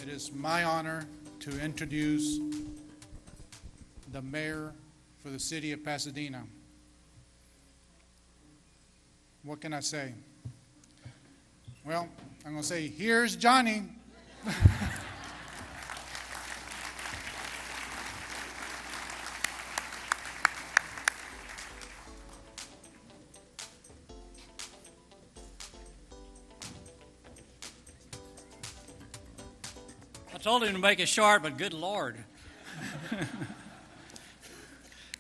It is my honor to introduce the mayor for the city of Pasadena. What can I say? Well, I'm going to say, here's Johnny. I told him to make it short, but good Lord.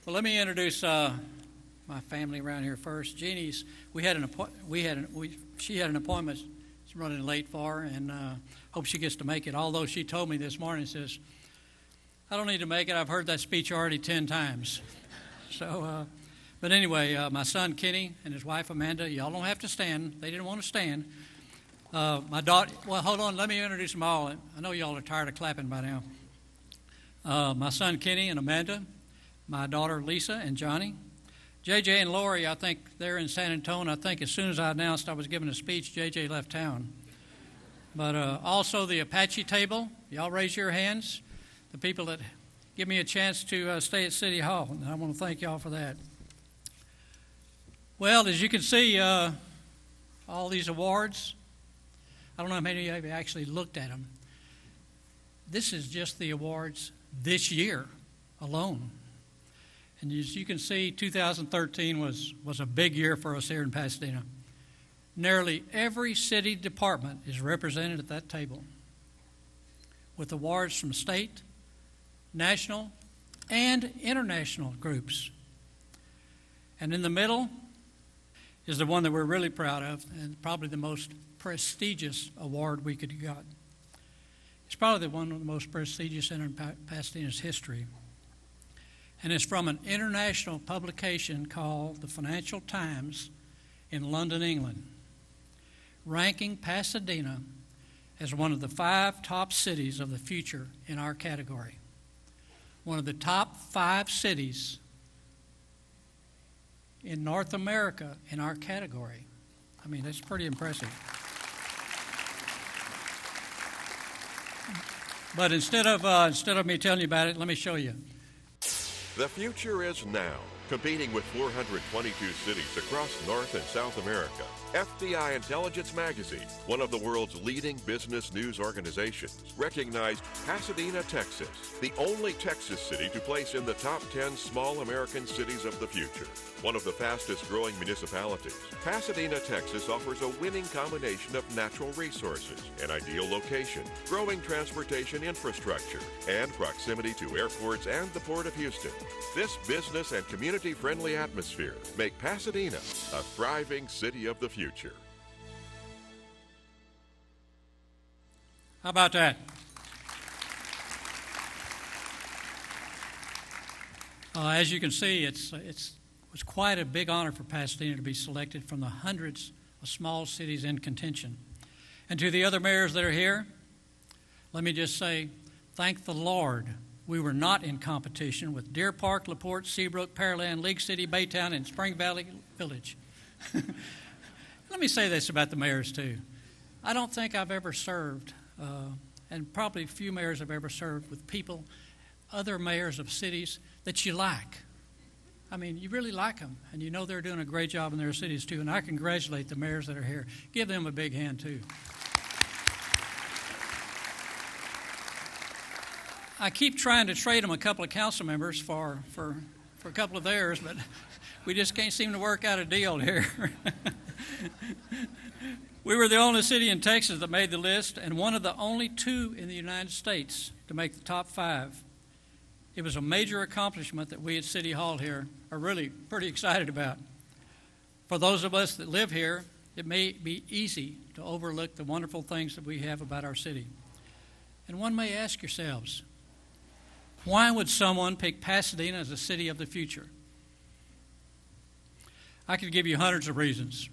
Well, let me introduce my family around here first. Jeannie's. She had an appointment. She's running late for, and hope she gets to make it. Although she told me this morning, says, "I don't need to make it. I've heard that speech already 10 times." So, but anyway, my son Kenny and his wife Amanda. Y'all don't have to stand. They didn't want to stand. My daughter, well, hold on, let me introduce them all. I know y'all are tired of clapping by now. My son Kenny and Amanda, my daughter Lisa and Johnny. JJ and Lori, I think they're in San Antonio. I think as soon as I announced I was giving a speech, JJ left town. But also the Apache table, y'all raise your hands. The people that give me a chance to stay at City Hall, and I want to thank y'all for that. Well, as you can see, all these awards, I don't know how many of you actually looked at them. This is just the awards this year alone. And as you can see, 2013 was a big year for us here in Pasadena. Nearly every city department is represented at that table with awards from state, national, and international groups. And in the middle is the one that we're really proud of, and probably the most prestigious award we could have got. It's probably one of the most prestigious in Pasadena's history. And it's from an international publication called the Financial Times in London, England, ranking Pasadena as one of the 5 top cities of the future in our category. One of the top 5 cities in North America in our category. I mean, that's pretty impressive. But instead of me telling you about it, let me show you. The future is now. Competing with 422 cities across North and South America, FDI Intelligence Magazine, one of the world's leading business news organizations, recognized Pasadena, Texas, the only Texas city to place in the top 10 small American cities of the future. One of the fastest growing municipalities, Pasadena, Texas offers a winning combination of natural resources, an ideal location, growing transportation infrastructure, and proximity to airports and the Port of Houston. This business and community-friendly atmosphere make Pasadena a thriving city of the future. How about that? As you can see, it was quite a big honor for Pasadena to be selected from the hundreds of small cities in contention. And to the other mayors that are here, let me just say, thank the Lord we were not in competition with Deer Park, LaPorte, Seabrook, Pearland, League City, Baytown, and Spring Valley Village. Let me say this about the mayors, too. I don't think I've ever served, and probably few mayors have ever served with people, other mayors of cities that you like. I mean, you really like them, and you know they're doing a great job in their cities, too, and I congratulate the mayors that are here. Give them a big hand, too. I keep trying to trade them a couple of council members for a couple of theirs, but we just can't seem to work out a deal here. We were the only city in Texas that made the list, and one of the only 2 in the United States to make the top 5. It was a major accomplishment that we at City Hall here are really pretty excited about. For those of us that live here, it may be easy to overlook the wonderful things that we have about our city. And one may ask yourselves, why would someone pick Pasadena as a city of the future? I could give you hundreds of reasons.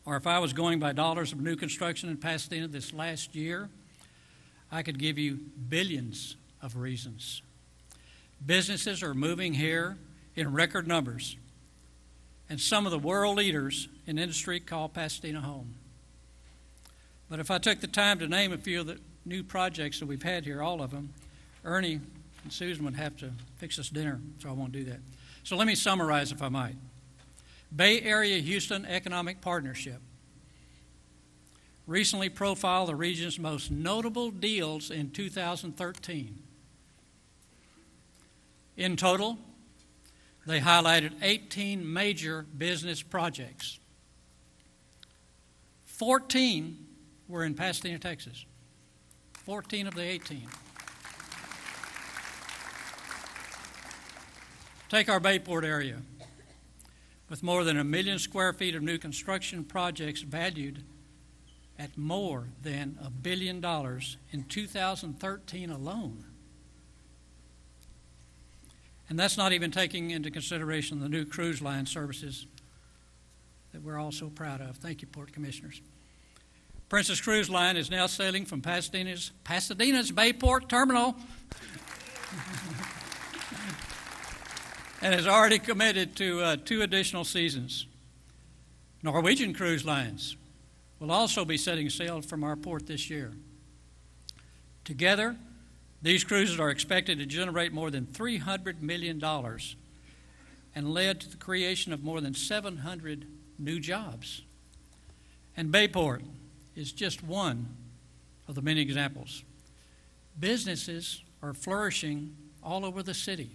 Or if I was going by dollars of new construction in Pasadena this last year, I could give you billions of reasons. Businesses are moving here in record numbers, and some of the world leaders in industry call Pasadena home. But if I took the time to name a few of the new projects that we've had here, all of them, Ernie and Susan would have to fix us dinner, so I won't do that. So let me summarize, if I might. Bay Area Houston Economic Partnership recently profiled the region's most notable deals in 2013. In total, they highlighted 18 major business projects. 14 were in Pasadena, Texas. 14 of the 18. Take our Bayport area, with more than 1 million square feet of new construction projects valued at more than $1 billion in 2013 alone. And that's not even taking into consideration the new cruise line services that we're all so proud of. Thank you, Port Commissioners. Princess Cruise Line is now sailing from Pasadena's Bayport Terminal and has already committed to 2 additional seasons. Norwegian Cruise Lines will also be setting sail from our port this year. Together, these cruises are expected to generate more than $300 million and led to the creation of more than 700 new jobs. And Bayport is just one of the many examples. Businesses are flourishing all over the city.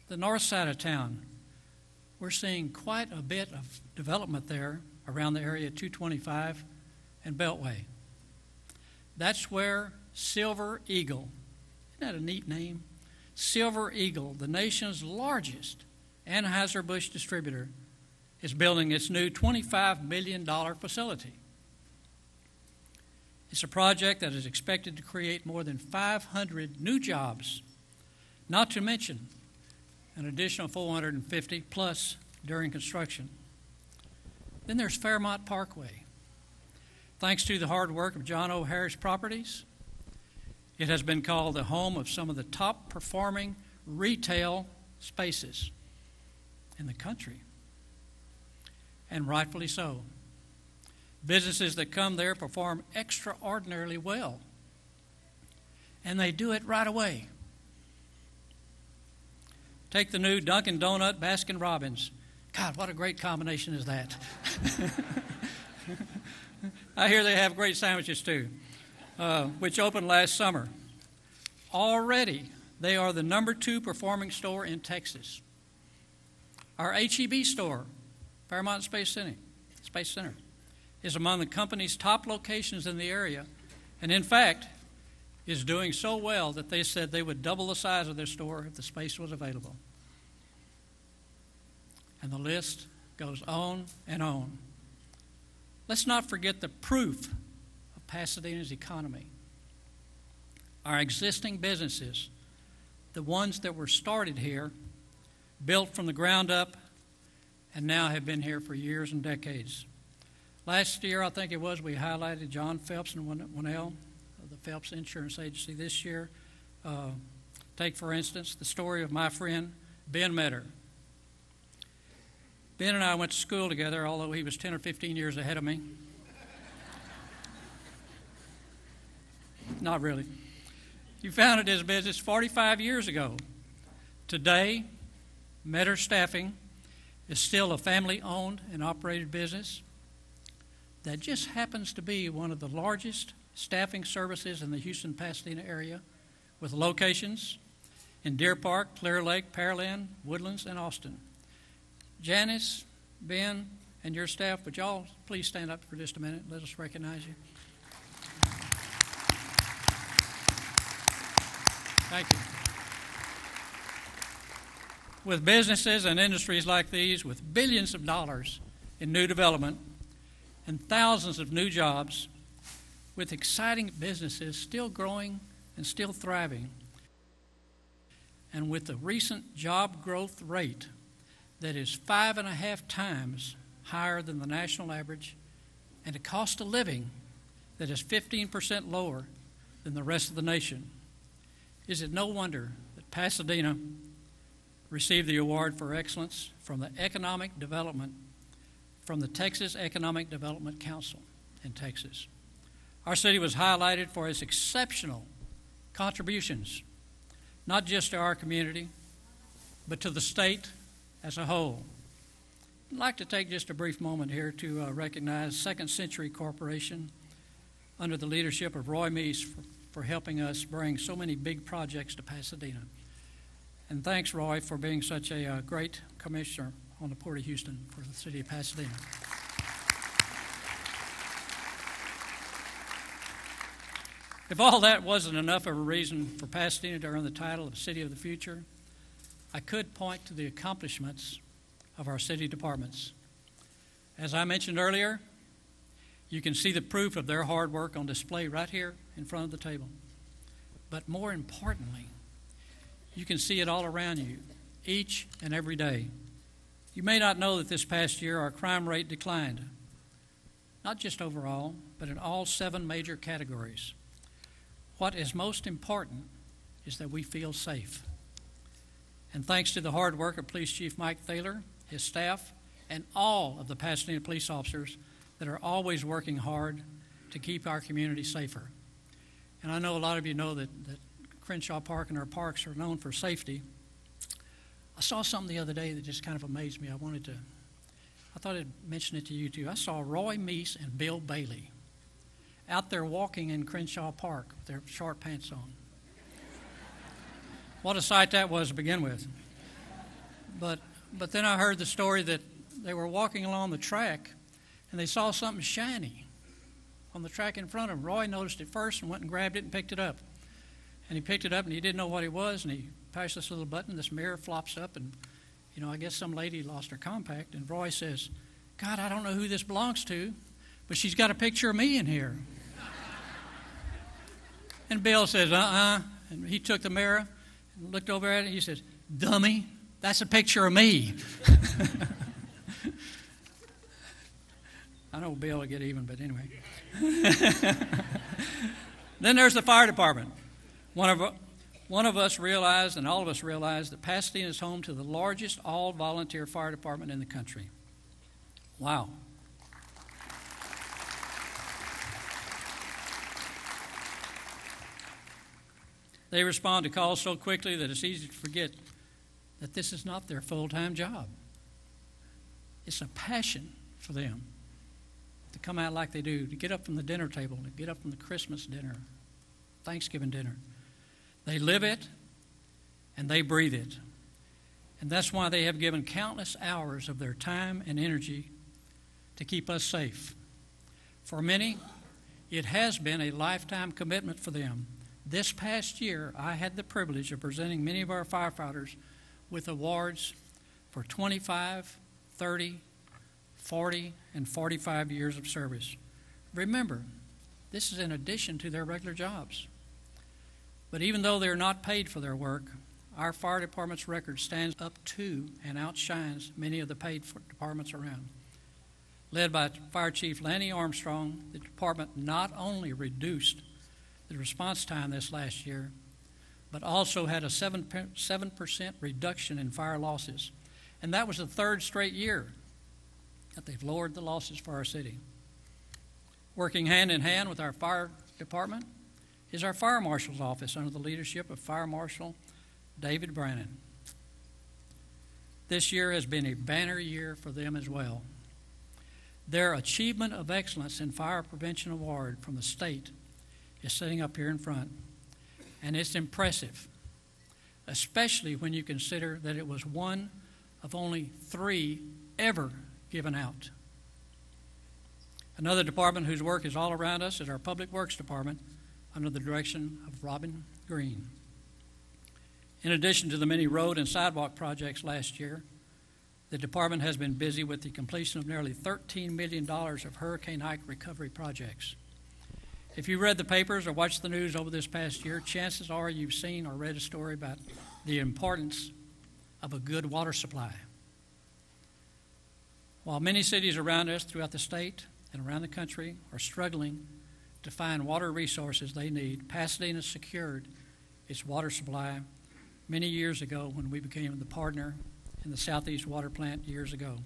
The north side of town, we're seeing quite a bit of development there around the area 225 and Beltway. That's where Silver Eagle, isn't that a neat name? Silver Eagle, the nation's largest Anheuser-Busch distributor, is building its new $25 million facility. It's a project that is expected to create more than 500 new jobs, not to mention an additional 450 plus during construction. Then there's Fairmont Parkway. Thanks to the hard work of John O. Harris Properties, it has been called the home of some of the top performing retail spaces in the country, and rightfully so. Businesses that come there perform extraordinarily well, and they do it right away. Take the new Dunkin' Donut Baskin Robbins. God, what a great combination is that. I hear they have great sandwiches too, which opened last summer. Already, they are the number 2 performing store in Texas. Our H-E-B store, Fairmont Space Center, is among the company's top locations in the area, and in fact, is doing so well that they said they would double the size of their store if the space was available. And the list goes on and on. Let's not forget the proof of Pasadena's economy. Our existing businesses, the ones that were started here, built from the ground up, and now have been here for years and decades. Last year, I think it was, we highlighted John Phelps and Winnell, the Phelps Insurance Agency. This year, take, for instance, the story of my friend Ben Metter. Ben and I went to school together, although he was 10 or 15 years ahead of me. Not really. He founded his business 45 years ago. Today, Metter Staffing is still a family-owned and operated business that just happens to be one of the largest staffing services in the Houston-Pasadena area, with locations in Deer Park, Clear Lake, Pearland, Woodlands, and Austin. Janice, Ben, and your staff, would y'all please stand up for just a minute? Let us recognize you. Thank you. With businesses and industries like these, with billions of dollars in new development and thousands of new jobs, with exciting businesses still growing and still thriving, and with the recent job growth rate that is 5.5 times higher than the national average, and a cost of living that is 15% lower than the rest of the nation, is it no wonder that Pasadena received the award for excellence from the Texas Economic Development Council in Texas. Our city was highlighted for its exceptional contributions, not just to our community, but to the state as a whole. I'd like to take just a brief moment here to recognize Second Century Corporation under the leadership of Roy Meese for helping us bring so many big projects to Pasadena. And thanks, Roy, for being such a great commissioner on the Port of Houston for the city of Pasadena. If all that wasn't enough of a reason for Pasadena to earn the title of City of the Future, I could point to the accomplishments of our city departments. As I mentioned earlier, you can see the proof of their hard work on display right here in front of the table. But more importantly, you can see it all around you, each and every day. You may not know that this past year our crime rate declined, not just overall, but in all 7 major categories. What is most important is that we feel safe. And thanks to the hard work of Police Chief Mike Thaler, his staff, and all of the Pasadena police officers that are always working hard to keep our community safer. And I know a lot of you know that Crenshaw Park and our parks are known for safety. I saw something the other day that just kind of amazed me. I thought I'd mention it to you too. I saw Roy Meese and Bill Bailey out there walking in Crenshaw Park with their short pants on. What a sight that was to begin with. But then I heard the story that they were walking along the track and they saw something shiny on the track in front of them. Roy noticed it first and went and grabbed it and picked it up. And he picked it up and he didn't know what it was, and he pushed this little button, this mirror flops up, and I guess some lady lost her compact, and Roy says, "God, I don't know who this belongs to, but she's got a picture of me in here." And Bill says, and he took the mirror and looked over at it, and he says, "Dummy, that's a picture of me." I know Bill will get even, but anyway. Then there's the fire department. One of us realized, and all of us realized, that Pasadena is home to the largest all-volunteer fire department in the country. Wow. They respond to calls so quickly that it's easy to forget that this is not their full-time job. It's a passion for them to come out like they do, to get up from the dinner table, to get up from the Christmas dinner, Thanksgiving dinner. They live it and they breathe it. And that's why they have given countless hours of their time and energy to keep us safe. For many, it has been a lifetime commitment for them. This past year, I had the privilege of presenting many of our firefighters with awards for 25, 30, 40, and 45 years of service. Remember, this is in addition to their regular jobs. But even though they're not paid for their work, our fire department's record stands up to and outshines many of the paid departments around. Led by Fire Chief Lanny Armstrong, the department not only reduced the response time this last year, but also had a 7% reduction in fire losses. And that was the 3rd straight year that they've lowered the losses for our city. Working hand in hand with our fire department is our fire marshal's office under the leadership of Fire Marshal David Brannon. This year has been a banner year for them as well. Their Achievement of Excellence in Fire Prevention Award from the state is sitting up here in front, and it's impressive, especially when you consider that it was one of only 3 ever given out. Another department whose work is all around us is our Public Works Department under the direction of Robin Green. In addition to the many road and sidewalk projects last year, the department has been busy with the completion of nearly $13 million of Hurricane Ike recovery projects. If you read the papers or watched the news over this past year, chances are you've seen or read a story about the importance of a good water supply. While many cities around us throughout the state and around the country are struggling to find water resources they need, Pasadena secured its water supply many years ago when we became the partner in the Southeast Water Plant years ago.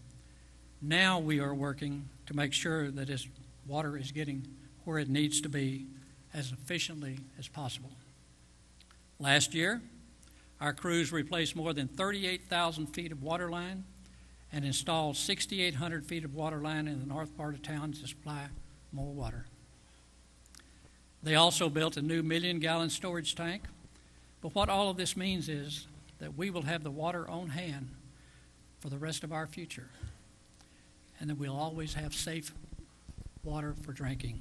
Now we are working to make sure that its water is getting where it needs to be as efficiently as possible. Last year, our crews replaced more than 38,000 feet of water line and installed 6,800 feet of water line in the north part of town to supply more water. They also built a new 1-million-gallon storage tank. But what all of this means is that we will have the water on hand for the rest of our future, and that we'll always have safe water for drinking.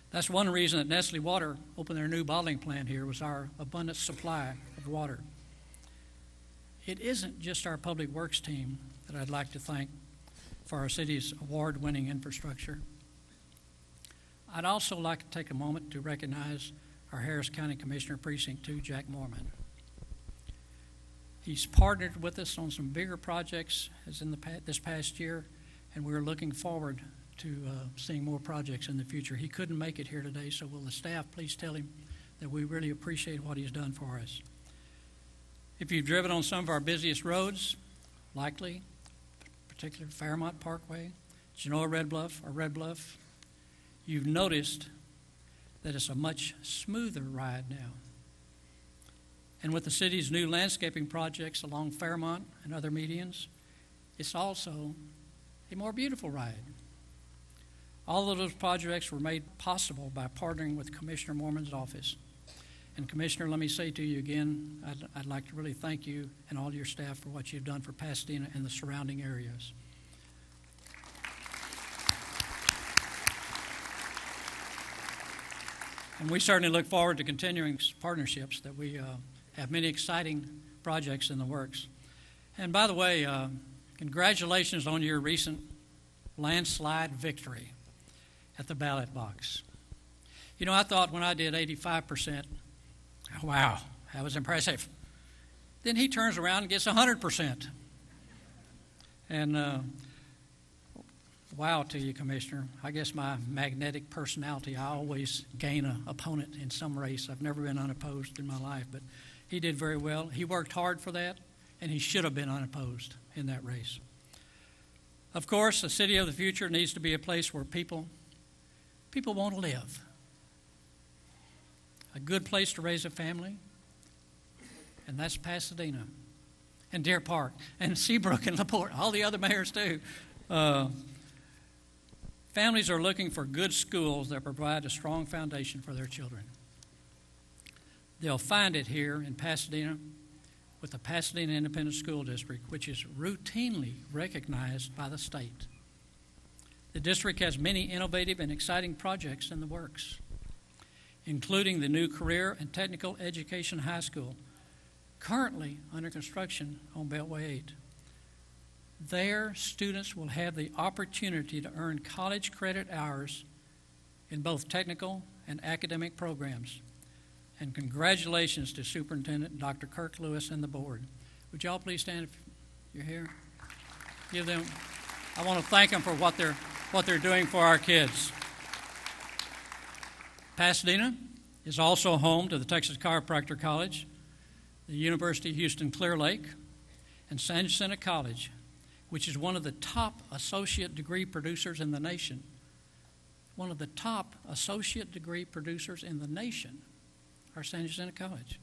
That's one reason that Nestle Water opened their new bottling plant here, was our abundant supply of water. It isn't just our public works team that I'd like to thank for our city's award-winning infrastructure. I'd also like to take a moment to recognize our Harris County Commissioner Precinct 2, Jack Moorman. He's partnered with us on some bigger projects as in this past year, and we're looking forward to seeing more projects in the future. He couldn't make it here today, so will the staff please tell him that we really appreciate what he's done for us. If you've driven on some of our busiest roads, likely, particularly Fairmont Parkway, Genoa Red Bluff, or Red Bluff, you've noticed that it's a much smoother ride now. And with the city's new landscaping projects along Fairmont and other medians, it's also a more beautiful ride. All of those projects were made possible by partnering with Commissioner Moorman's office. And Commissioner, let me say to you again, I'd like to really thank you and all your staff for what you've done for Pasadena and the surrounding areas. And we certainly look forward to continuing partnerships that we have many exciting projects in the works. And by the way, congratulations on your recent landslide victory at the ballot box. You know, I thought when I did 85%, wow, that was impressive. Then he turns around and gets 100%. And wow to you, Commissioner. I guess my magnetic personality, I always gain an opponent in some race. I've never been unopposed in my life, but he did very well. He worked hard for that, and he should have been unopposed in that race. Of course, the city of the future needs to be a place where people want to live. A good place to raise a family, and that's Pasadena and Deer Park and Seabrook and LaPorte, all the other mayors too. Families are looking for good schools that provide a strong foundation for their children. They'll find it here in Pasadena with the Pasadena Independent School District, which is routinely recognized by the state. The district has many innovative and exciting projects in the works, including the new Career and Technical Education High School, currently under construction on Beltway 8. There, students will have the opportunity to earn college credit hours in both technical and academic programs. And congratulations to Superintendent Dr. Kirk Lewis and the board. Would y'all please stand if you're here? Give them, I want to thank them for what they're doing for our kids. Pasadena is also home to the Texas Chiropractor College, the University of Houston Clear Lake, and San Jacinto College, which is one of the top associate degree producers in the nation. One of the top associate degree producers in the nation are San Jacinto College.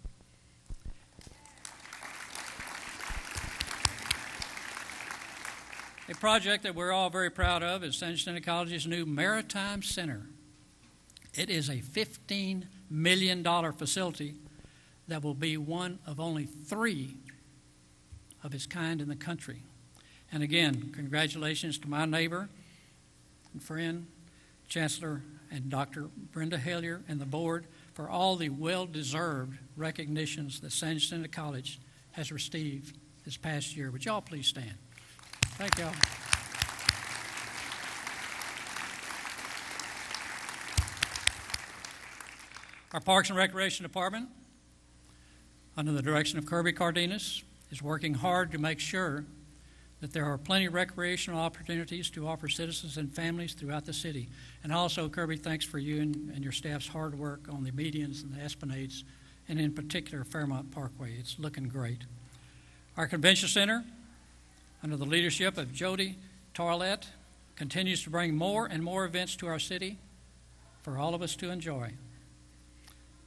A project that we're all very proud of is San Jacinto College's new Maritime Center. It is a $15 million facility that will be one of only 3 of its kind in the country. And again, congratulations to my neighbor and friend, Chancellor and Dr. Brenda Hellier and the board for all the well-deserved recognitions that San Jacinto College has received this past year. Would y'all please stand? Thank y'all. Our Parks and Recreation Department, under the direction of Kirby Cardenas, is working hard to make sure that there are plenty of recreational opportunities to offer citizens and families throughout the city. And also, Kirby, thanks for you and your staff's hard work on the medians and the esplanades, and in particular, Fairmont Parkway. It's looking great. Our convention center, under the leadership of Jody Toilette, continues to bring more and more events to our city. for all of us to enjoy.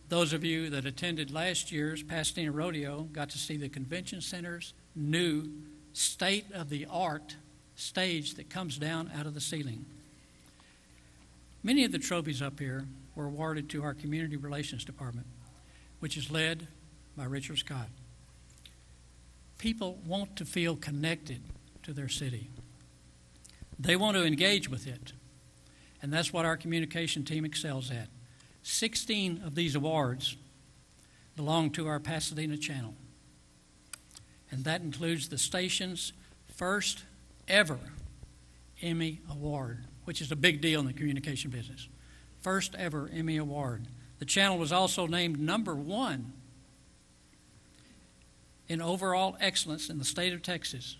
Those of you that attended last year's Pasadena Rodeo got to see the convention center's new state-of-the-art stage that comes down out of the ceiling. Many of the trophies up here were awarded to our Community Relations Department, which is led by Richard Scott. People want to feel connected to their city. They want to engage with it, and that's what our communication team excels at. 16 of these awards belong to our Pasadena channel, and that includes the station's first ever Emmy Award, which is a big deal in the communication business. First ever Emmy Award. The channel was also named #1 in overall excellence in the state of Texas.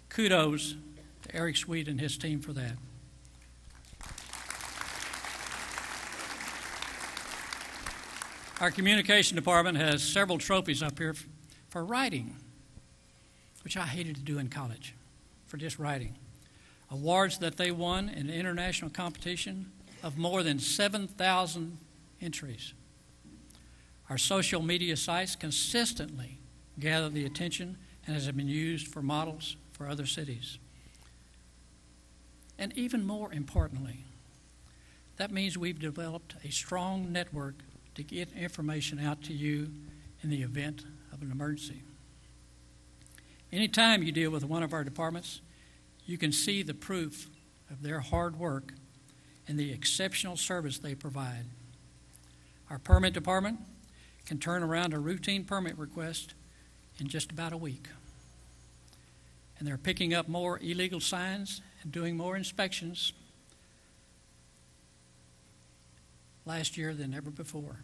Kudos to Eric Sweet and his team for that. Our communication department has several trophies up here for writing, which I hated to do in college, for just writing. Awards that they won in an international competition of more than 7,000 entries. Our social media sites consistently gather the attention and has been used for models for other cities. And even more importantly, that means we've developed a strong network to get information out to you in the event of an emergency. Anytime you deal with one of our departments, you can see the proof of their hard work and the exceptional service they provide. Our permit department can turn around a routine permit request in just about a week. And they're picking up more illegal signs and doing more inspections last year than ever before.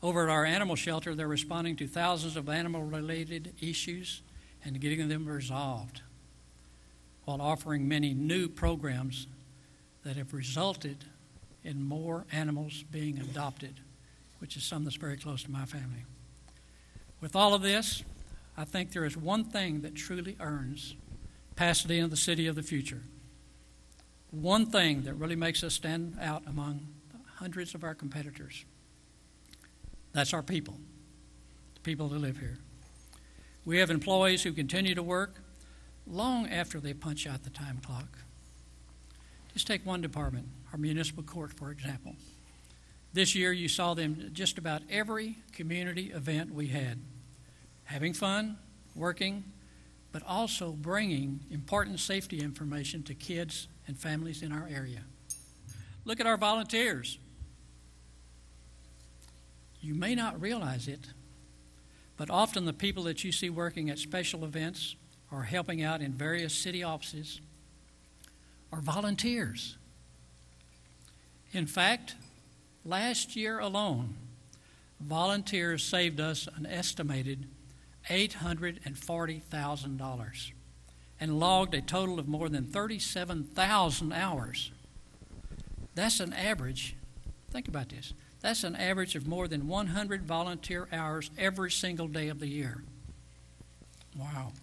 Over at our animal shelter, they're responding to thousands of animal-related issues and getting them resolved, while offering many new programs that have resulted in more animals being adopted, which is something that's very close to my family. With all of this, I think there is one thing that truly earns Pasadena the city of the future. One thing that really makes us stand out among hundreds of our competitors. That's our people, the people that live here. We have employees who continue to work long after they punch out the time clock. Just take one department, our municipal court, for example. This year you saw them at just about every community event we had, having fun, working, but also bringing important safety information to kids and families in our area. Look at our volunteers. You may not realize it, but often the people that you see working at special events or helping out in various city offices are volunteers. In fact, last year alone, volunteers saved us an estimated $840,000 and logged a total of more than 37,000 hours. That's an average, think about this, that's an average of more than 100 volunteer hours every single day of the year. Wow.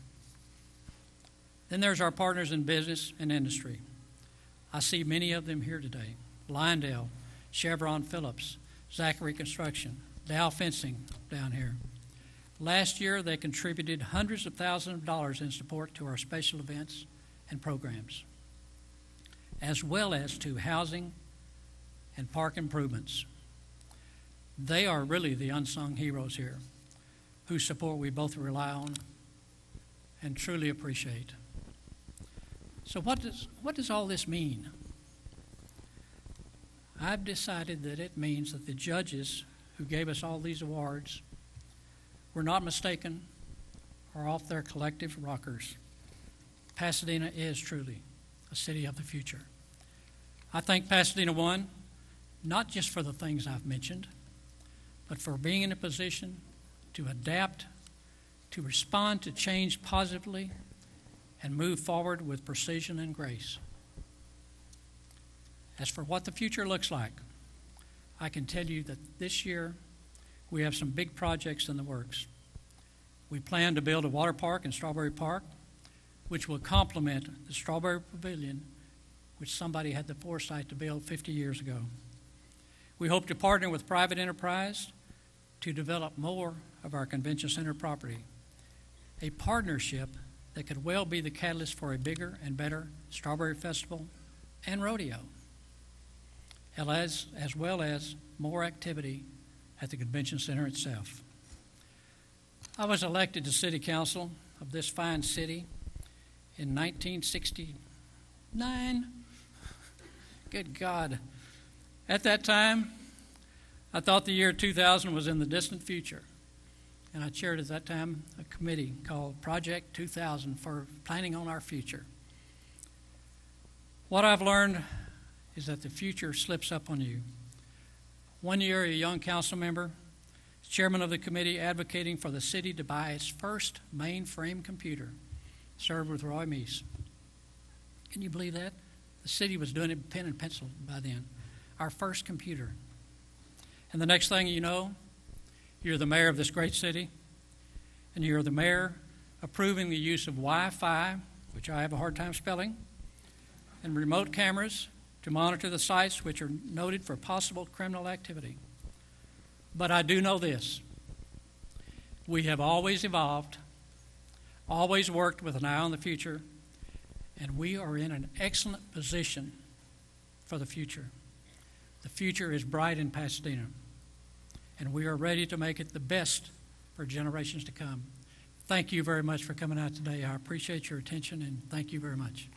Then there's our partners in business and industry. I see many of them here today. Lyondale, Chevron Phillips, Zachary Construction, Dow Fencing down here. Last year, they contributed hundreds of thousands of dollars in support to our special events and programs, as well as to housing and park improvements. They are really the unsung heroes here, whose support we both rely on and truly appreciate. So what does all this mean? I've decided that it means that the judges who gave us all these awards were not mistaken or off their collective rockers. Pasadena is truly a city of the future. I thank Pasadena One, not just for the things I've mentioned, but for being in a position to adapt, to respond to change positively, and move forward with precision and grace. As for what the future looks like, I can tell you that this year we have some big projects in the works. We plan to build a water park in Strawberry Park, which will complement the Strawberry Pavilion which somebody had the foresight to build 50 years ago. We hope to partner with private enterprise to develop more of our convention center property, a partnership that could well be the catalyst for a bigger and better Strawberry Festival and rodeo, as well as more activity at the convention center itself. I was elected to City Council of this fine city in 1969. Good God. At that time, I thought the year 2000 was in the distant future, and I chaired at that time a committee called Project 2000 for planning on our future. What I've learned is that the future slips up on you. One year, a young council member, chairman of the committee advocating for the city to buy its first mainframe computer, served with Roy Meese. Can you believe that? The city was doing it with pen and pencil by then. Our first computer. And the next thing you know, you're the mayor of this great city, and you're the mayor approving the use of Wi-Fi, which I have a hard time spelling, and remote cameras to monitor the sites which are noted for possible criminal activity. But I do know this. We have always evolved, always worked with an eye on the future, and we are in an excellent position for the future. The future is bright in Pasadena, and we are ready to make it the best for generations to come. Thank you very much for coming out today. I appreciate your attention, and thank you very much.